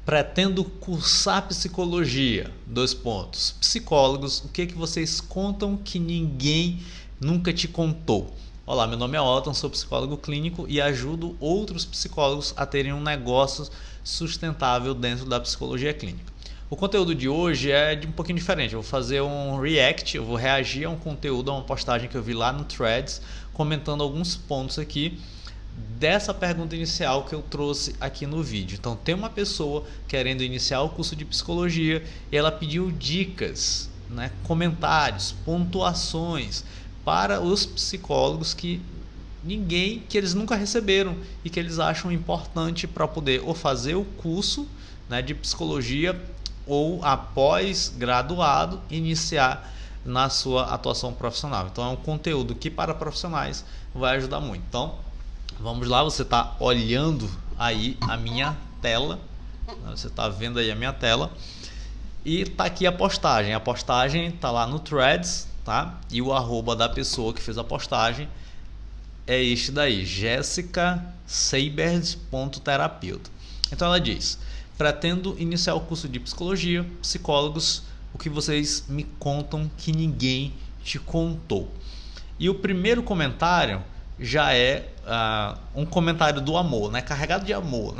Pretendo cursar psicologia. Dois pontos. Psicólogos, o que vocês contam que ninguém nunca te contou? Olá, meu nome é Otton, sou psicólogo clínico e ajudo outros psicólogos a terem um negócio sustentável dentro da psicologia clínica. O conteúdo de hoje é um pouquinho diferente. Eu vou fazer um react, eu vou reagir a um conteúdo, a uma postagem que eu vi lá no Threads, comentando alguns pontos aqui dessa pergunta inicial que eu trouxe aqui no vídeo. Então, tem uma pessoa querendo iniciar o curso de psicologia e ela pediu dicas, comentários, pontuações para os psicólogos que eles nunca receberam e que eles acham importante para poder ou fazer o curso de psicologia ou após graduado iniciar na sua atuação profissional. Então é um conteúdo que para profissionais vai ajudar muito. Então vamos lá, você está olhando aí a minha tela, você está vendo aí a minha tela e está aqui a postagem. A postagem está lá no Threads, tá? E o arroba da pessoa que fez a postagem é este daí, jessicaseibert.terapeuta. Então ela diz: pretendo iniciar o curso de psicologia, psicólogos, o que vocês me contam que ninguém te contou. E o primeiro comentário já é um comentário do amor, carregado de amor,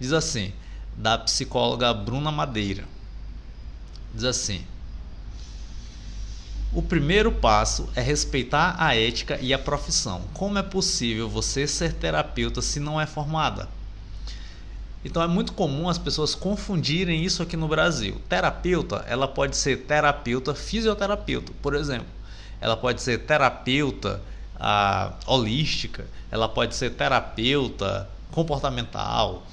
Diz assim, da psicóloga Bruna Madeira. Diz assim: o primeiro passo é respeitar a ética e a profissão. Como é possível você ser terapeuta se não é formada? Então é muito comum as pessoas confundirem isso aqui no Brasil. Terapeuta, ela pode ser terapeuta fisioterapeuta, por exemplo. Ela pode ser terapeuta holística, ela pode ser terapeuta comportamental.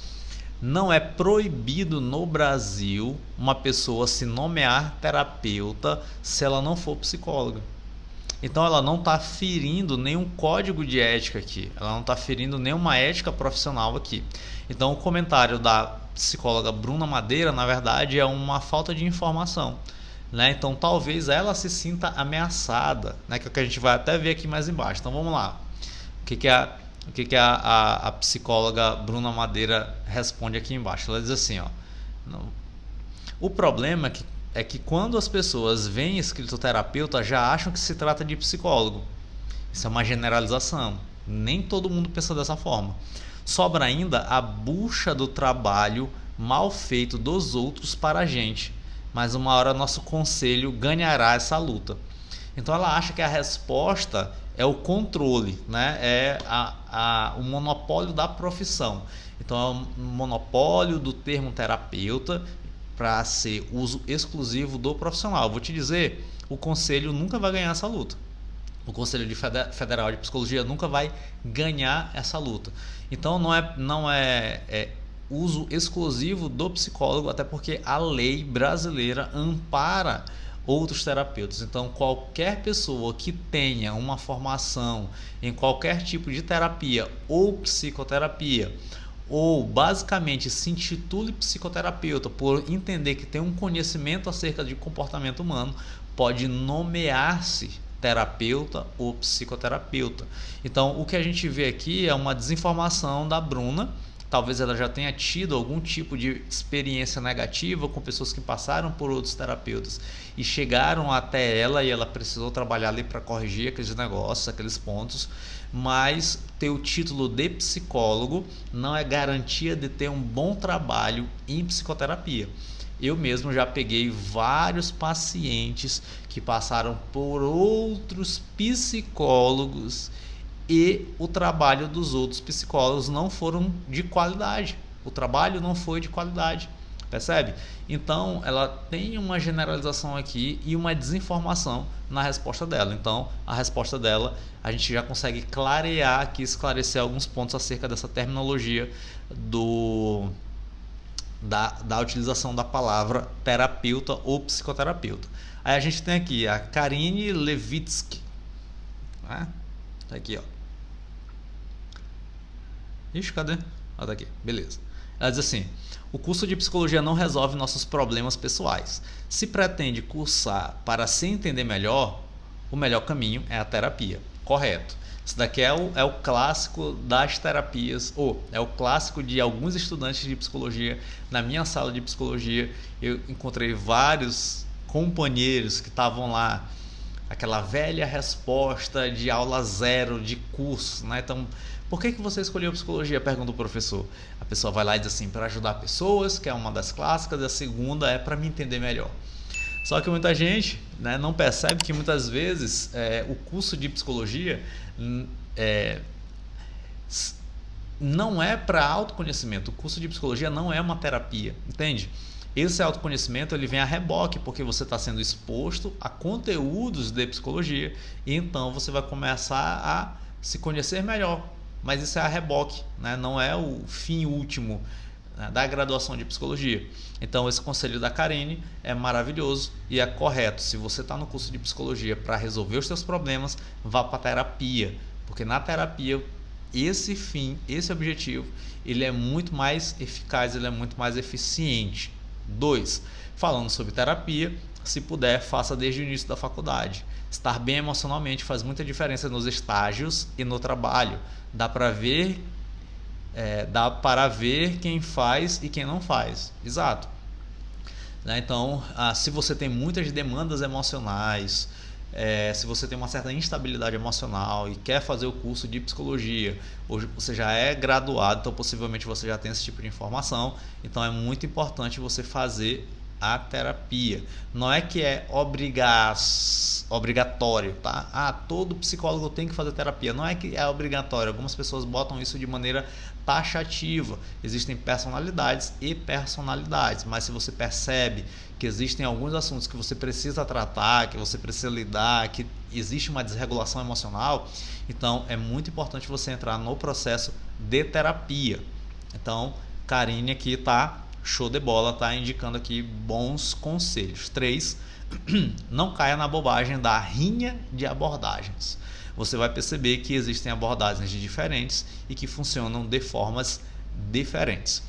Não é proibido no Brasil uma pessoa se nomear terapeuta se ela não for psicóloga. Então ela não está ferindo nenhum código de ética aqui, ela não está ferindo nenhuma ética profissional aqui. Então o comentário da psicóloga Bruna Madeira, na verdade, é uma falta de informação. Então talvez ela se sinta ameaçada, que é o que a gente vai até ver aqui mais embaixo. Então vamos lá. O que a psicóloga Bruna Madeira responde aqui embaixo? Ela diz assim, o problema é que quando as pessoas veem escrito terapeuta já acham que se trata de psicólogo. Isso é uma generalização. Nem todo mundo pensa dessa forma. Sobra ainda a bucha do trabalho mal feito dos outros para a gente. Mas uma hora nosso conselho ganhará essa luta. Então ela acha que a resposta é o controle, é o monopólio da profissão. Então é o monopólio do termo terapeuta para ser uso exclusivo do profissional. Vou te dizer, o conselho nunca vai ganhar essa luta. O Conselho Federal de Psicologia nunca vai ganhar essa luta. Então não é uso exclusivo do psicólogo, até porque a lei brasileira ampara outros terapeutas. Então qualquer pessoa que tenha uma formação em qualquer tipo de terapia ou psicoterapia, ou basicamente se intitule psicoterapeuta por entender que tem um conhecimento acerca de comportamento humano, pode nomear-se terapeuta ou psicoterapeuta. Então o que a gente vê aqui é uma desinformação da Bruna. Talvez ela já tenha tido algum tipo de experiência negativa com pessoas que passaram por outros terapeutas e chegaram até ela e ela precisou trabalhar ali para corrigir aqueles negócios, aqueles pontos. Mas ter o título de psicólogo não é garantia de ter um bom trabalho em psicoterapia. Eu mesmo já peguei vários pacientes que passaram por outros psicólogos e o trabalho dos outros psicólogos não foram de qualidade. O trabalho não foi de qualidade, percebe? Então ela tem uma generalização aqui e uma desinformação na resposta dela. Então a resposta dela a gente já consegue clarear aqui, esclarecer alguns pontos acerca dessa terminologia da utilização da palavra terapeuta ou psicoterapeuta. Aí a gente tem aqui a Karine Levitsky, tá aqui, Ixi, cadê? Tá aqui, beleza. Ela diz assim: o curso de psicologia não resolve nossos problemas pessoais. Se pretende cursar para se entender melhor, o melhor caminho é a terapia. Correto. Isso daqui é o clássico das terapias, ou é o clássico de alguns estudantes de psicologia. Na minha sala de psicologia, eu encontrei vários companheiros que estavam lá, aquela velha resposta de aula zero de curso, né? Então, por que você escolheu psicologia? Pergunta o professor. A pessoa vai lá e diz assim, para ajudar pessoas, que é uma das clássicas, e a segunda é para me entender melhor. Só que muita gente, né, não percebe que muitas vezes o curso de psicologia não é para autoconhecimento. O curso de psicologia não é uma terapia, entende? Esse autoconhecimento ele vem a reboque, porque você está sendo exposto a conteúdos de psicologia e então você vai começar a se conhecer melhor. Mas isso é a reboque, né? Não é o fim último, né, da graduação de psicologia. Então esse conselho da Karine é maravilhoso e é correto. Se você está no curso de psicologia para resolver os seus problemas, vá para a terapia, porque na terapia esse fim, esse objetivo, ele é muito mais eficaz, ele é muito mais eficiente. 2. Falando sobre terapia, se puder, faça desde o início da faculdade. Estar bem emocionalmente faz muita diferença nos estágios e no trabalho. Dá para ver quem faz e quem não faz. Exato. Então, se você tem muitas demandas emocionais, se você tem uma certa instabilidade emocional e quer fazer o curso de psicologia, hoje você já é graduado, então possivelmente você já tem esse tipo de informação, então é muito importante você fazer a terapia. Não é que é obrigatório, tá? Todo psicólogo tem que fazer terapia. Não é que é obrigatório. Algumas pessoas botam isso de maneira taxativa. Existem personalidades e personalidades, mas se você percebe que existem alguns assuntos que você precisa tratar, que você precisa lidar, que existe uma desregulação emocional, então é muito importante você entrar no processo de terapia. Então, Karine aqui está show de bola, tá indicando aqui bons conselhos. 3. Não caia na bobagem da rinha de abordagens. Você vai perceber que existem abordagens diferentes e que funcionam de formas diferentes.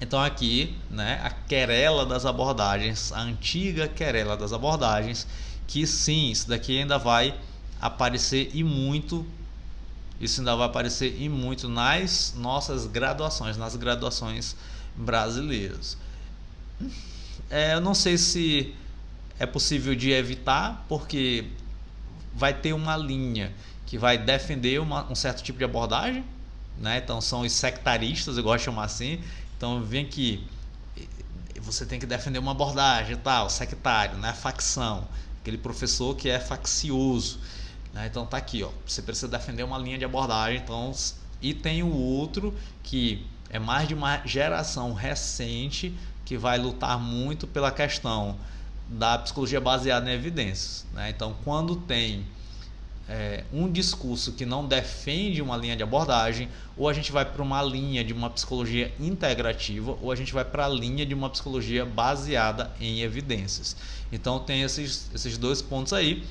Então aqui, né, a querela das abordagens, a antiga querela das abordagens, que sim, isso daqui ainda vai aparecer e muito. Isso ainda vai aparecer e muito nas nossas graduações, nas graduações brasileiros. Eu não sei se é possível de evitar, porque vai ter uma linha que vai defender um certo tipo de abordagem, né? Então são os sectaristas, eu gosto de chamar assim. Então vem que você tem que defender uma abordagem, tal, sectário, né? Facção, aquele professor que é faccioso, né? Então tá aqui, ó, você precisa defender uma linha de abordagem. Então, e tem o outro que é mais de uma geração recente que vai lutar muito pela questão da psicologia baseada em evidências, né? Então, quando tem um discurso que não defende uma linha de abordagem, ou a gente vai para uma linha de uma psicologia integrativa, ou a gente vai para a linha de uma psicologia baseada em evidências. Então, tem esses dois pontos aí.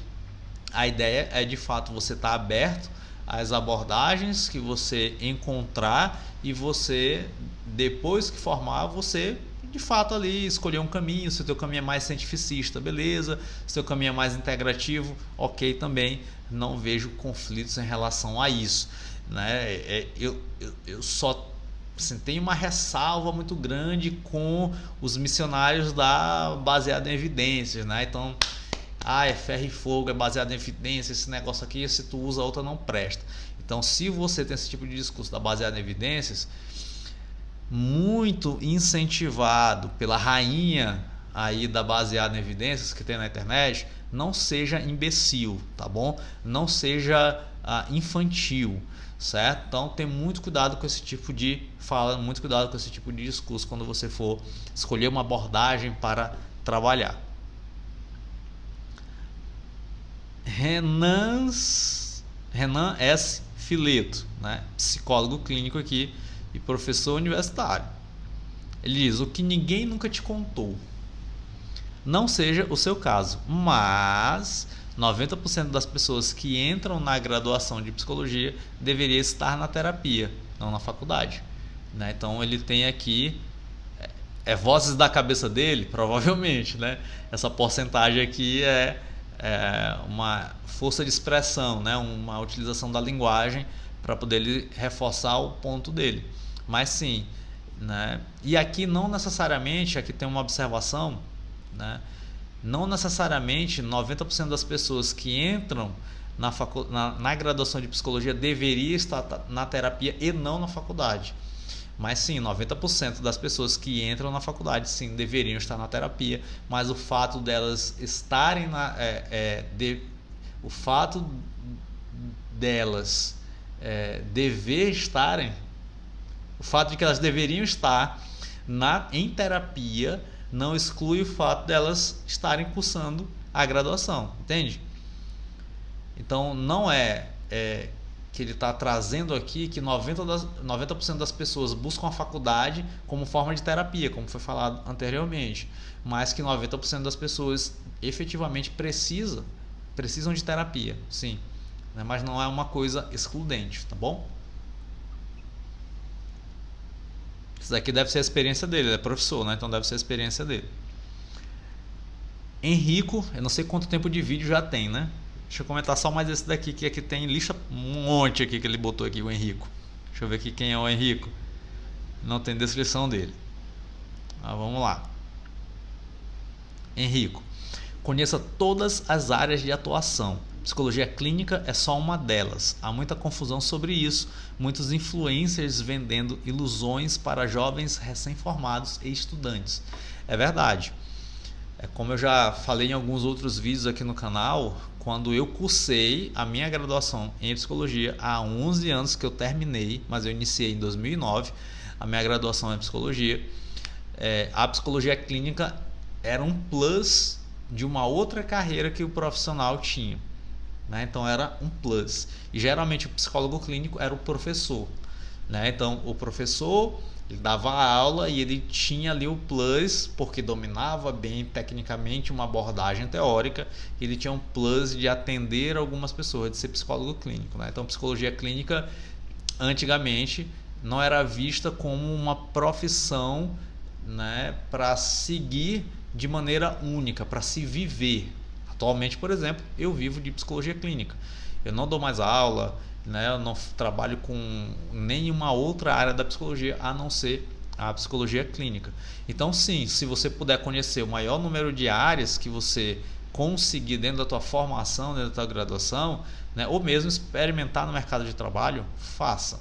A ideia é, de fato, você estar aberto às abordagens que você encontrar e você, depois que formar, você de fato ali escolher um caminho. Se o teu caminho é mais cientificista, beleza. Se o teu caminho é mais integrativo, ok também. Não vejo conflitos em relação a isso, né? Eu só assim, tenho uma ressalva muito grande com os missionários da baseada em evidências, né? Então, é ferro e fogo, é baseado em evidências, esse negócio aqui, se tu usa, a outra não presta. Então, se você tem esse tipo de discurso da baseada em evidências, muito incentivado pela rainha aí da baseada em evidências que tem na internet, não seja imbecil, tá bom? Não seja infantil, certo? Então tem muito cuidado com esse tipo de fala, muito cuidado com esse tipo de discurso quando você for escolher uma abordagem para trabalhar. Renan S. Fileto, né? Psicólogo clínico aqui e professor universitário. Ele diz: o que ninguém nunca te contou. Não seja o seu caso, mas 90% das pessoas que entram na graduação de psicologia deveria estar na terapia, não na faculdade, né? Então ele tem aqui vozes da cabeça dele, provavelmente, né? Essa porcentagem aqui é uma força de expressão, né? Uma utilização da linguagem para poder ele reforçar o ponto dele. Mas sim, né? E aqui não necessariamente, aqui tem uma observação, né? Não necessariamente 90% das pessoas que entram na graduação de psicologia deveria estar na terapia e não na faculdade. Mas sim, 90% das pessoas que entram na faculdade sim deveriam estar na terapia, mas o fato delas estarem o fato delas dever estarem, o fato de que elas deveriam estar em terapia não exclui o fato delas estarem cursando a graduação, entende? Então não que ele está trazendo aqui que 90% das pessoas buscam a faculdade como forma de terapia, como foi falado anteriormente, mas que 90% das pessoas efetivamente precisam de terapia, sim, né? Mas não é uma coisa excludente, tá bom? Isso daqui deve ser a experiência dele, ele é professor, né? Então deve ser a experiência dele. Henrico, eu não sei quanto tempo de vídeo já tem, né? Deixa eu comentar só mais esse daqui, que aqui tem lista, um monte aqui que ele botou aqui, o Henrico. Deixa eu ver aqui quem é o Henrico. Não tem descrição dele. Vamos lá. Henrico, conheça todas as áreas de atuação. Psicologia clínica é só uma delas. Há muita confusão sobre isso. Muitos influencers vendendo ilusões para jovens recém-formados e estudantes. É verdade. Como eu já falei em alguns outros vídeos aqui no canal, quando eu cursei a minha graduação em psicologia, há 11 anos que eu terminei, mas eu iniciei em 2009, a minha graduação em psicologia, a psicologia clínica era um plus de uma outra carreira que o profissional tinha, né? Então era um plus. E geralmente o psicólogo clínico era o professor, né? Então o professor, ele dava aula e ele tinha ali o plus, porque dominava bem tecnicamente uma abordagem teórica, ele tinha um plus de atender algumas pessoas, de ser psicólogo clínico, né? Então psicologia clínica antigamente não era vista como uma profissão, né, para seguir de maneira única, para se viver. Atualmente, por exemplo, eu vivo de psicologia clínica. Eu não dou mais aula, né? Eu não trabalho com nenhuma outra área da psicologia a não ser a psicologia clínica. Então, sim, se você puder conhecer o maior número de áreas que você conseguir dentro da tua formação, dentro da tua graduação, né? Ou mesmo experimentar no mercado de trabalho, faça.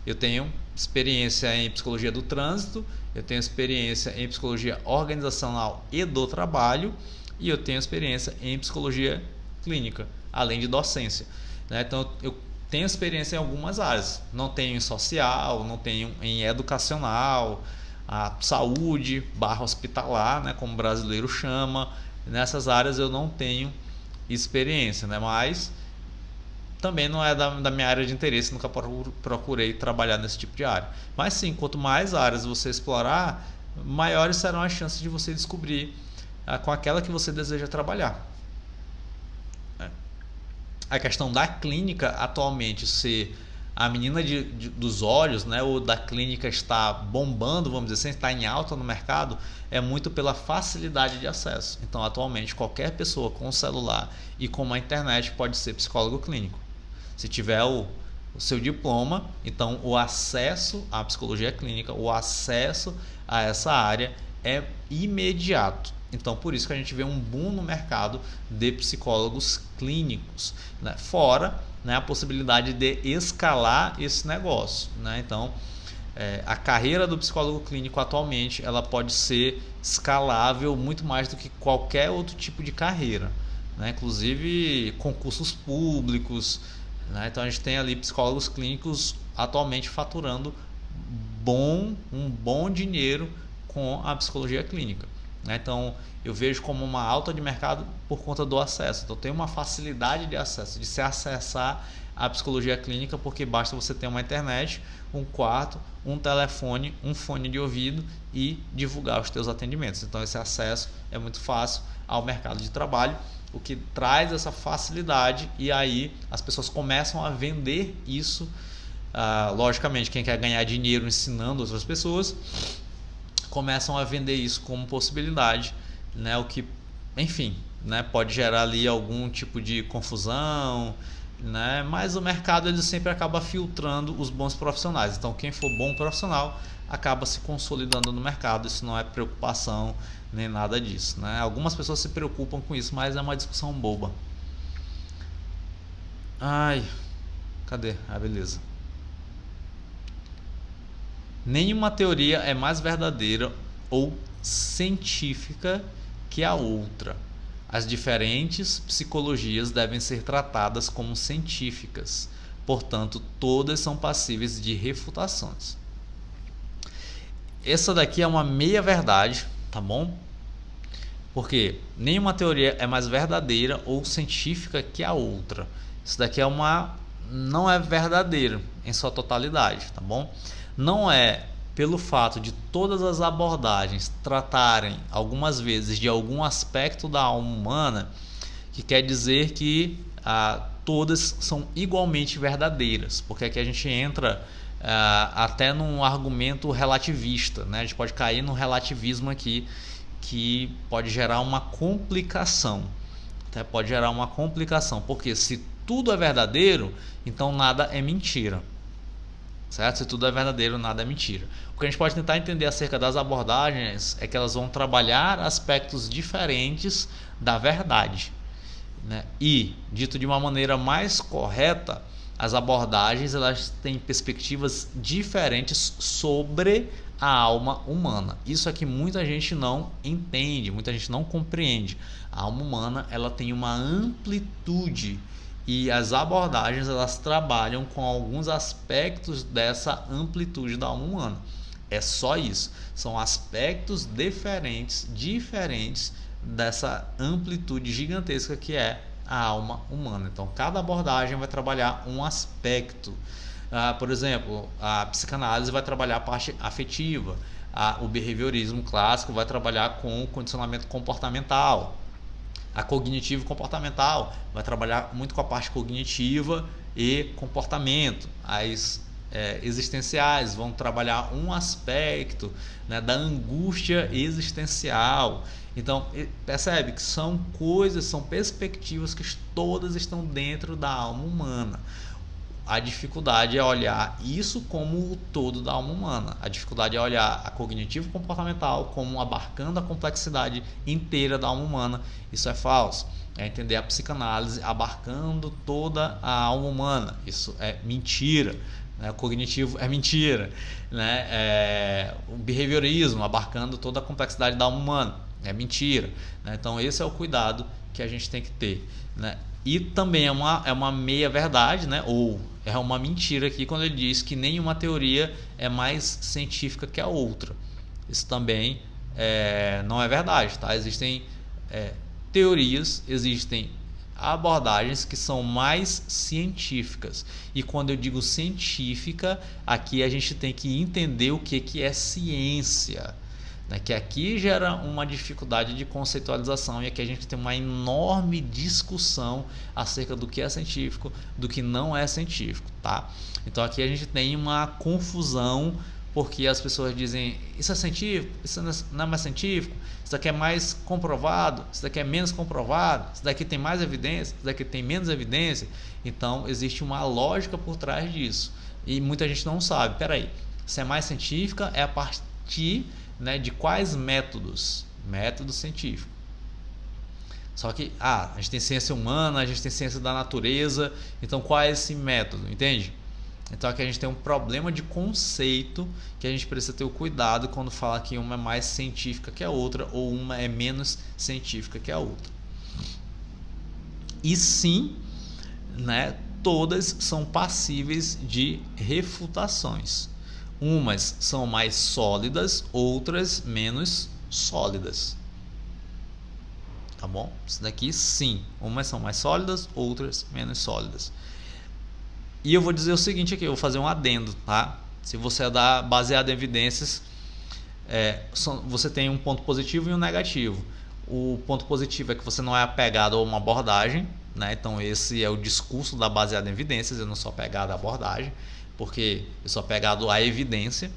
Eu tenho experiência em psicologia do trânsito, eu tenho experiência em psicologia organizacional e do trabalho, e eu tenho experiência em psicologia clínica, além de docência, né? Então eu tenho experiência em algumas áreas, não tenho em social, não tenho em educacional, a saúde / hospitalar, né, como o brasileiro chama. Nessas áreas eu não tenho experiência, né? Mas também não é da minha área de interesse, nunca procurei trabalhar nesse tipo de área. Mas sim, quanto mais áreas você explorar, maiores serão as chances de você descobrir com aquela que você deseja trabalhar. A questão da clínica atualmente ser a menina dos olhos, né, ou da clínica está bombando, vamos dizer assim, está em alta no mercado, é muito pela facilidade de acesso. Então, atualmente, qualquer pessoa com um celular e com uma internet pode ser psicólogo clínico. Se tiver o seu diploma, então o acesso à psicologia clínica, o acesso a essa área é imediato. Então, por isso que a gente vê um boom no mercado de psicólogos clínicos, né? Fora, né, a possibilidade de escalar esse negócio, né? Então, a carreira do psicólogo clínico atualmente ela pode ser escalável muito mais do que qualquer outro tipo de carreira, né? Inclusive concursos públicos, né? Então, a gente tem ali psicólogos clínicos atualmente faturando um bom dinheiro com a psicologia clínica. Então eu vejo como uma alta de mercado por conta do acesso. Então tem uma facilidade de acesso, de se acessar a psicologia clínica, porque basta você ter uma internet, um quarto, um telefone, um fone de ouvido e divulgar os teus atendimentos. Então esse acesso é muito fácil ao mercado de trabalho, o que traz essa facilidade, e aí as pessoas começam a vender isso. Logicamente, quem quer ganhar dinheiro ensinando outras pessoas começam a vender isso como possibilidade, né? O que, enfim, né? Pode gerar ali algum tipo de confusão, né? Mas o mercado ele sempre acaba filtrando os bons profissionais. Então quem for bom profissional acaba se consolidando no mercado. Isso não é preocupação nem nada disso, né? Algumas pessoas se preocupam com isso, mas é uma discussão boba. Ai, cadê? Ah, beleza. Nenhuma teoria é mais verdadeira ou científica que a outra. As diferentes psicologias devem ser tratadas como científicas, portanto, todas são passíveis de refutações. Essa daqui é uma meia-verdade, tá bom? Porque nenhuma teoria é mais verdadeira ou científica que a outra. Isso daqui não é verdadeiro em sua totalidade, tá bom? Não é pelo fato de todas as abordagens tratarem algumas vezes de algum aspecto da alma humana que quer dizer que todas são igualmente verdadeiras, porque aqui a gente entra até num argumento relativista, né? A gente pode cair no relativismo aqui, que pode gerar uma complicação. Até pode gerar uma complicação, porque se tudo é verdadeiro, então nada é mentira. Certo? Se tudo é verdadeiro, nada é mentira. O que a gente pode tentar entender acerca das abordagens é que elas vão trabalhar aspectos diferentes da verdade, né? E, dito de uma maneira mais correta, as abordagens elas têm perspectivas diferentes sobre a alma humana. Isso é que muita gente não entende, muita gente não compreende. A alma humana ela tem uma amplitude e as abordagens elas trabalham com alguns aspectos dessa amplitude da alma humana. É só isso. São aspectos diferentes dessa amplitude gigantesca que é a alma humana. Então, cada abordagem vai trabalhar um aspecto. Por exemplo, a psicanálise vai trabalhar a parte afetiva. O behaviorismo clássico vai trabalhar com o condicionamento comportamental. A cognitivo-comportamental vai trabalhar muito com a parte cognitiva e comportamento. As existenciais vão trabalhar um aspecto, né, da angústia existencial. Então, percebe que são coisas, são perspectivas que todas estão dentro da alma humana. A dificuldade é olhar isso como o todo da alma humana. A dificuldade é olhar a cognitivo-comportamental como abarcando a complexidade inteira da alma humana. Isso é falso. É entender a psicanálise abarcando toda a alma humana. Isso é mentira. O cognitivo é mentira. O behaviorismo abarcando toda a complexidade da alma humana. É mentira. Então esse é o cuidado que a gente tem que ter. E também é uma meia-verdade, ou é uma mentira aqui quando ele diz que nenhuma teoria é mais científica que a outra. Isso também não é verdade, tá? Existem teorias, existem abordagens que são mais científicas. E quando eu digo científica, aqui a gente tem que entender o que é ciência. Que aqui gera uma dificuldade de conceitualização e aqui a gente tem uma enorme discussão acerca do que é científico, do que não é científico, tá? Então aqui a gente tem uma confusão porque as pessoas dizem isso é científico, isso não é mais científico, isso daqui é mais comprovado, isso daqui é menos comprovado, isso daqui tem mais evidência, isso daqui tem menos evidência. Então existe uma lógica por trás disso e muita gente não sabe. Peraí, se é mais científica é a partir de quais métodos? Método científico. Só que a gente tem ciência humana, a gente tem ciência da natureza, então qual é esse método? Entende? Então aqui a gente tem um problema de conceito que a gente precisa ter o cuidado quando fala que uma é mais científica que a outra ou uma é menos científica que a outra. E sim, todas são passíveis de refutações. Umas são mais sólidas, outras menos sólidas. Tá bom? Isso daqui sim. Umas são mais sólidas, outras menos sólidas. E eu vou dizer o seguinte aqui, eu vou fazer um adendo, tá? Se você é baseado em evidências, você tem um ponto positivo e um negativo. O ponto positivo é que você não é apegado a uma abordagem, Então esse é o discurso da baseado em evidências, eu não sou apegado à abordagem, porque eu sou apegado à evidência,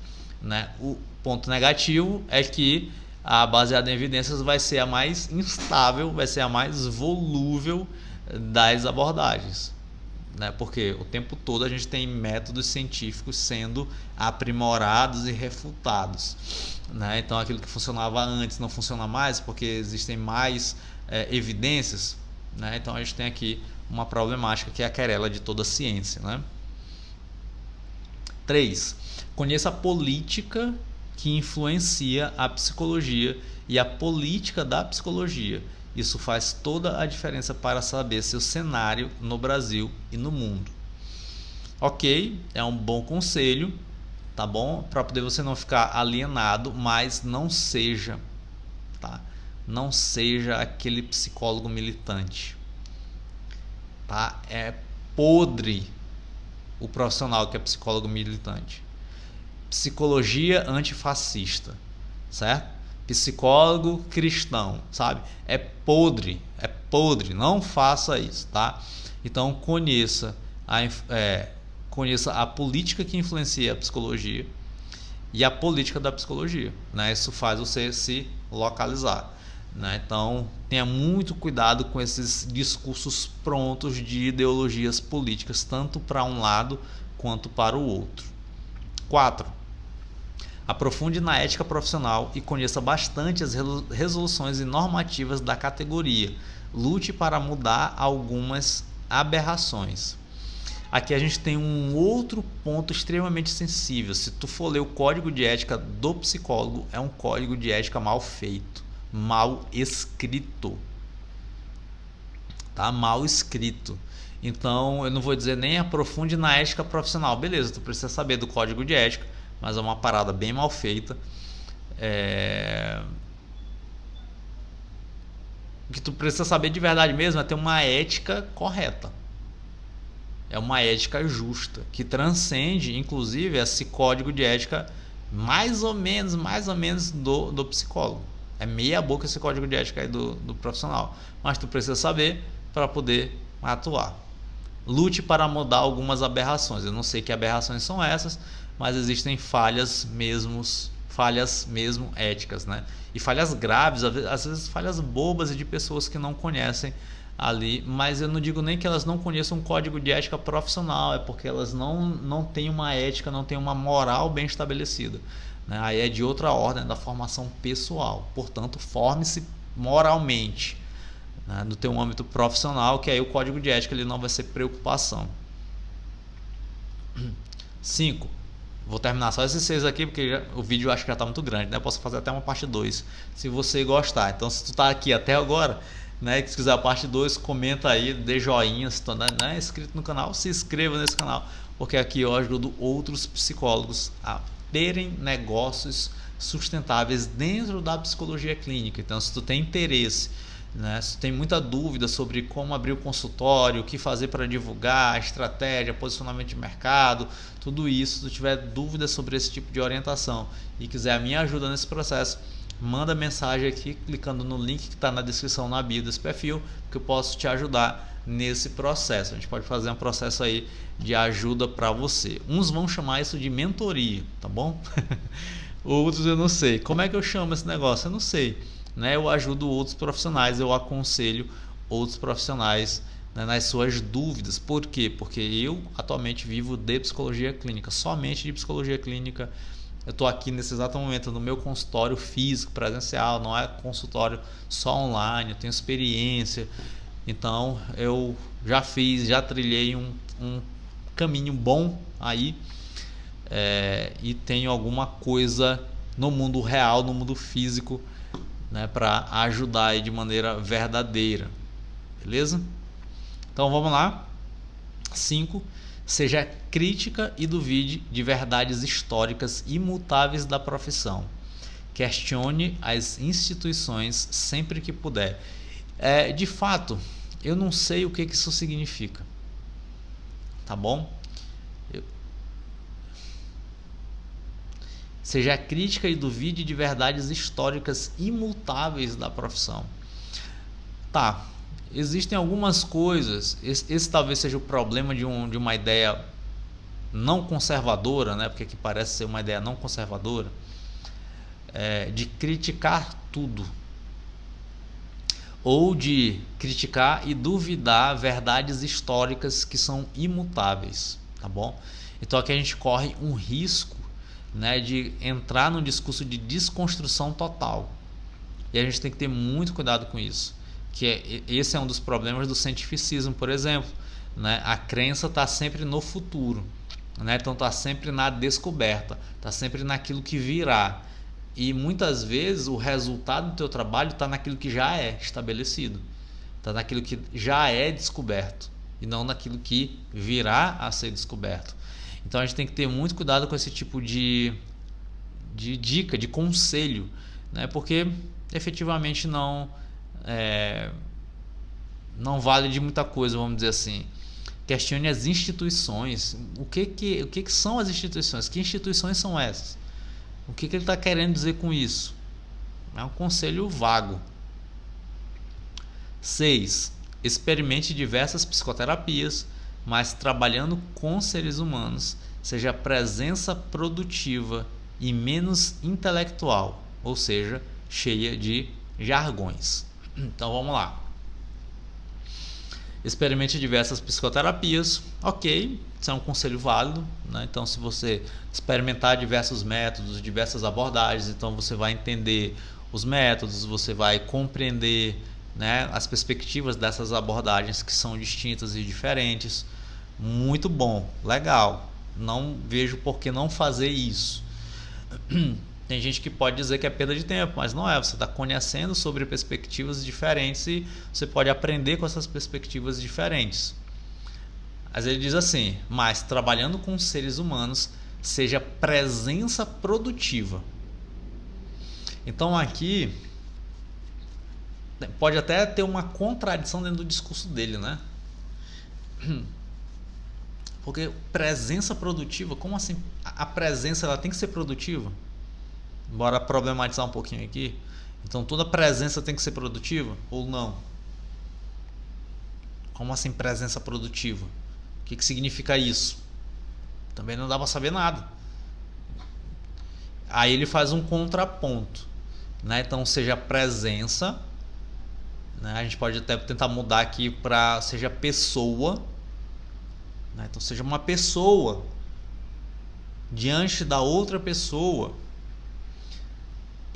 O ponto negativo é que a baseada em evidências vai ser a mais instável, vai ser a mais volúvel das abordagens, né? Porque o tempo todo a gente tem métodos científicos sendo aprimorados e refutados, né? Então aquilo que funcionava antes não funciona mais porque existem mais evidências, né? Então a gente tem aqui uma problemática que é a querela de toda a ciência, né? 3. Conheça a política que influencia a psicologia e a política da psicologia. Isso faz toda a diferença para saber seu cenário no Brasil e no mundo. Ok, é um bom conselho, tá bom? Para poder você não ficar alienado, mas não seja, tá? Não seja aquele psicólogo militante, tá? É podre o profissional que é psicólogo militante. Psicologia antifascista, certo? Psicólogo cristão, sabe? É podre, não faça isso, tá? Então conheça a política que influencia a psicologia e a política da psicologia, né? Isso faz você se localizar, né? Então tenha muito cuidado com esses discursos prontos de ideologias políticas, tanto para um lado quanto para o outro. 4. Aprofunde na ética profissional e conheça bastante as resoluções e normativas da categoria. Lute para mudar algumas aberrações. Aqui a gente tem um outro ponto extremamente sensível. Se tu for ler o código de ética do psicólogo, é um código de ética mal feito, mal escrito, tá? Mal escrito. Então eu não vou dizer nem aprofunde na ética profissional. Beleza, tu precisa saber do código de ética, mas é uma parada bem mal feita. O que tu precisa saber de verdade mesmo é ter uma ética correta. É uma ética justa, que transcende, inclusive, esse código de ética mais ou menos do psicólogo. É meia boca esse código de ética aí do profissional. Mas tu precisa saber para poder atuar. Lute para mudar algumas aberrações. Eu não sei que aberrações são essas, mas existem falhas mesmo éticas, né? E falhas graves, às vezes falhas bobas e de pessoas que não conhecem ali, mas eu não digo nem que elas não conheçam um código de ética profissional, é porque elas não têm uma ética, não têm uma moral bem estabelecida, né? Aí é de outra ordem, da formação pessoal. Portanto, forme-se moralmente, né, no teu âmbito profissional, que aí o código de ética ele não vai ser preocupação. 5. Vou terminar só esses 6 aqui, porque o vídeo eu acho que já está muito grande, né? Eu posso fazer até uma parte 2, se você gostar. Então, se tu está aqui até agora, né, se quiser a parte 2, comenta aí, dê joinha. Se tu não é inscrito no canal, se inscreva nesse canal, porque aqui eu ajudo outros psicólogos a terem negócios sustentáveis dentro da psicologia clínica. Então, se tu tem interesse, né, se tu tem muita dúvida sobre como abrir o consultório, o que fazer para divulgar, estratégia, posicionamento de mercado, tudo isso, se tu tiver dúvidas sobre esse tipo de orientação e quiser a minha ajuda nesse processo, manda mensagem aqui clicando no link que está na descrição, na bio desse perfil, que eu posso te ajudar nesse processo. A gente pode fazer um processo aí de ajuda para você. Uns vão chamar isso de mentoria, tá bom? Outros eu não sei. Como é que eu chamo esse negócio? Eu não sei, né? Eu ajudo outros profissionais, eu aconselho outros profissionais, né, nas suas dúvidas. Por quê? Porque eu atualmente vivo de psicologia clínica, somente de psicologia clínica. Eu estou aqui nesse exato momento no meu consultório físico, presencial, não é consultório só online, eu tenho experiência. Então eu já trilhei um caminho bom aí, e tenho alguma coisa no mundo real, no mundo físico, né, para ajudar aí de maneira verdadeira. Beleza? Então vamos lá. 5. Seja crítica e duvide de verdades históricas imutáveis da profissão. Questione as instituições sempre que puder. De fato, eu não sei o que isso significa. Tá bom? Seja crítica e duvide de verdades históricas imutáveis da profissão. Tá. Existem algumas coisas, esse talvez seja o problema de uma ideia não conservadora, né? Porque aqui parece ser uma ideia não conservadora. de criticar tudo, ou de criticar e duvidar verdades históricas que são imutáveis, tá bom? Então aqui a gente corre um risco, né, de entrar num discurso de desconstrução total, e a gente tem que ter muito cuidado com isso, esse é um dos problemas do cientificismo, por exemplo, né? A crença está sempre no futuro, né? Então está sempre na descoberta, está sempre naquilo que virá. E muitas vezes o resultado do teu trabalho está naquilo que já é estabelecido, está naquilo que já é descoberto e não naquilo que virá a ser descoberto. Então a gente tem que ter muito cuidado com esse tipo de dica, de conselho, né? Porque efetivamente não vale de muita coisa, vamos dizer assim. Questione as instituições. O que são as instituições? Que instituições são essas? O que ele está querendo dizer com isso? É um conselho vago. 6. Experimente diversas psicoterapias, mas trabalhando com seres humanos. Seja presença produtiva e menos intelectual, ou seja, cheia de jargões. Então vamos lá. Experimente diversas psicoterapias, ok, isso é um conselho válido, né? Então se você experimentar diversos métodos, diversas abordagens, então você vai entender os métodos, você vai compreender, né, as perspectivas dessas abordagens que são distintas e diferentes. Muito bom, legal, não vejo por que não fazer isso. Tem gente que pode dizer que é perda de tempo, mas não é. Você está conhecendo sobre perspectivas diferentes e você pode aprender com essas perspectivas diferentes. Mas ele diz assim, mas trabalhando com seres humanos, seja presença produtiva. Então aqui pode até ter uma contradição dentro do discurso dele, né? Porque presença produtiva, como assim? A presença ela tem que ser produtiva? Bora problematizar um pouquinho aqui. Então toda presença tem que ser produtiva ou não? Como assim presença produtiva? O que significa isso? Também não dá para saber nada. Aí ele faz um contraponto, né? Então seja presença, né? A gente pode até tentar mudar aqui para seja pessoa, né? Então seja uma pessoa diante da outra pessoa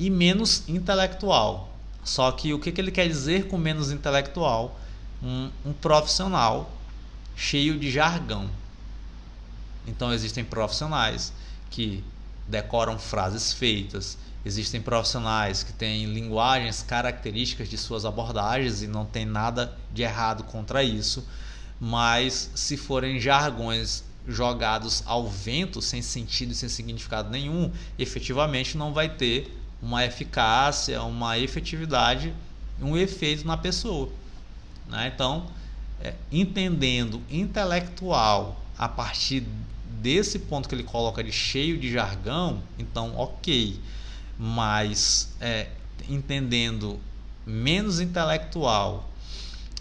e menos intelectual. Só que o que ele quer dizer com menos intelectual? Um profissional cheio de jargão. Então existem profissionais que decoram frases feitas, existem profissionais que têm linguagens características de suas abordagens e não tem nada de errado contra isso, mas se forem jargões jogados ao vento, sem sentido e sem significado nenhum, efetivamente não vai ter uma eficácia, uma efetividade, um efeito na pessoa, né? Então, entendendo intelectual a partir desse ponto que ele coloca de cheio de jargão, então ok, mas entendendo menos intelectual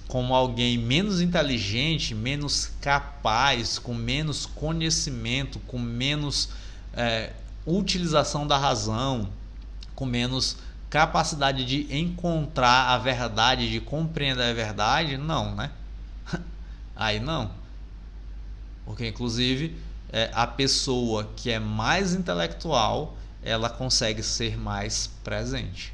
como alguém menos inteligente, menos capaz, com menos conhecimento, com menos utilização da razão, com menos capacidade de encontrar a verdade, de compreender a verdade, não, né? Aí não. Porque, inclusive, a pessoa que é mais intelectual, ela consegue ser mais presente.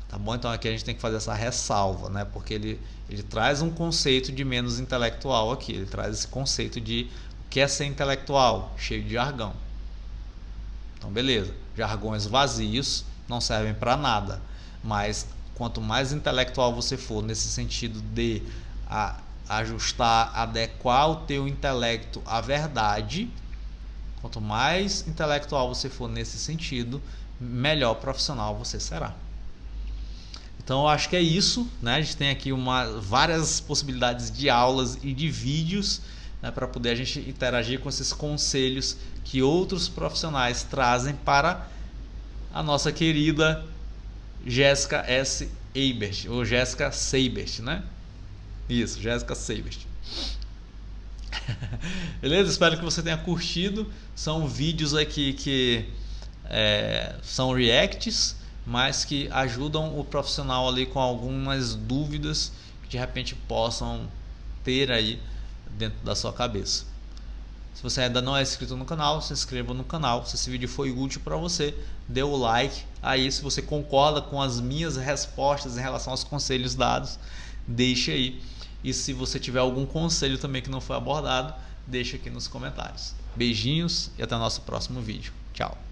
Tá bom? Então aqui a gente tem que fazer essa ressalva, né? Porque ele traz um conceito de menos intelectual aqui. Ele traz esse conceito de o que é ser intelectual, cheio de jargão. Então, beleza. Jargões vazios não servem para nada. Mas quanto mais intelectual você for nesse sentido de ajustar, adequar o teu intelecto à verdade, quanto mais intelectual você for nesse sentido, melhor profissional você será. Então eu acho que é isso, né? A gente tem aqui várias possibilidades de aulas e de vídeos, né, para poder a gente interagir com esses conselhos que outros profissionais trazem para a nossa querida Jéssica S. Eibert, ou Jéssica Seibert, né? Isso, Jéssica Seibert. Beleza? Espero que você tenha curtido. São vídeos aqui que são reacts, mas que ajudam o profissional ali com algumas dúvidas que de repente possam ter aí dentro da sua cabeça. Se você ainda não é inscrito no canal, se inscreva no canal. Se esse vídeo foi útil para você, dê o like. Aí, se você concorda com as minhas respostas em relação aos conselhos dados, deixe aí. E se você tiver algum conselho também que não foi abordado, deixe aqui nos comentários. Beijinhos e até o nosso próximo vídeo. Tchau!